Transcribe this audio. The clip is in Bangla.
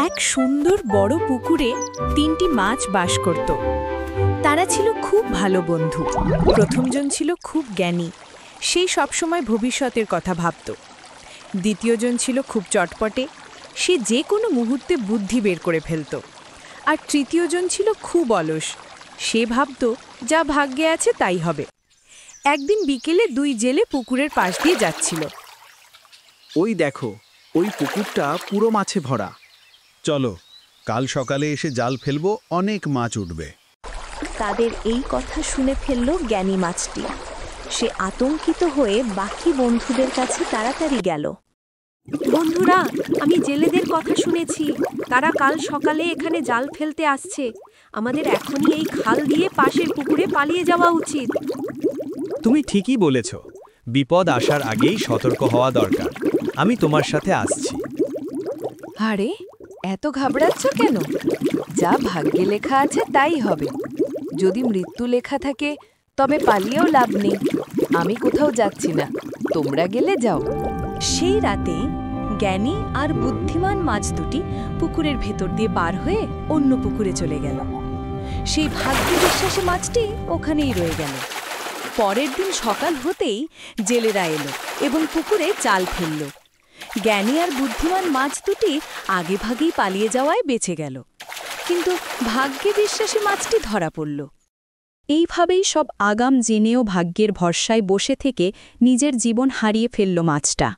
এক সুন্দর বড় পুকুরে ৩টি মাছ বাস করত। তারা ছিল খুব ভালো বন্ধু। প্রথমজন ছিল খুব জ্ঞানী, সেই সবসময় ভবিষ্যতের কথা ভাবত। দ্বিতীয়জন ছিল খুব চটপটে, সে যে কোনো মুহূর্তে বুদ্ধি বের করে ফেলত। আর তৃতীয়জন ছিল খুব অলস, সে ভাবত যা ভাগ্যে আছে তাই হবে। একদিন বিকেলে দুই জেলে পুকুরের পাশ দিয়ে যাচ্ছিল। ওই দেখো, ওই পুকুরটা পুরো মাছে ভরা। চলো, কাল সকালে এসে জাল ফেলবো, অনেক মাছ উঠবে। তাদের এই কথা শুনে ফেলল জ্ঞানী মাছটি। সে আতঙ্কিত হয়ে বাকি বন্ধুদের কাছে তাড়াতাড়ি গেল। বন্ধুরা, আমি জেলেদের কথা শুনেছি, তারা কাল সকালে এখানে জাল ফেলতে আসছে। আমাদের এখনই এই খাল দিয়ে পাশের পুকুরে পালিয়ে যাওয়া উচিত। তুমি ঠিকই বলেছ, বিপদ আসার আগেই সতর্ক হওয়া দরকার। আমি তোমার সাথে আসছি। আরে, এত ঘাবড়াচ্ছ কেন? যা ভাগ্যে লেখা আছে তাই হবে। যদি মৃত্যু লেখা থাকে তবে পালিয়েও লাভ নেই। আমি কোথাও যাচ্ছি না, তোমরা গেলে যাও। সেই রাতে জ্ঞানী আর বুদ্ধিমান মাছ দুটি পুকুরের ভেতর দিয়ে পার হয়ে অন্য পুকুরে চলে গেল। সেই ভাগ্য বিশ্বাসী মাছটি ওখানেই রয়ে গেল। পরের দিন সকাল হতেই জেলেরা এলো এবং পুকুরে জাল ফেলল। জ্ঞানী আর বুদ্ধিমান মাছ দুটি আগেভাগেই পালিয়ে যাওয়ায় বেঁচে গেল, কিন্তু ভাগ্যে বিশ্বাসী মাছটি ধরা পড়ল। এইভাবেই সব আগাম জেনেও ভাগ্যের ভরসায় বসে থেকে নিজের জীবন হারিয়ে ফেলল মাছটা।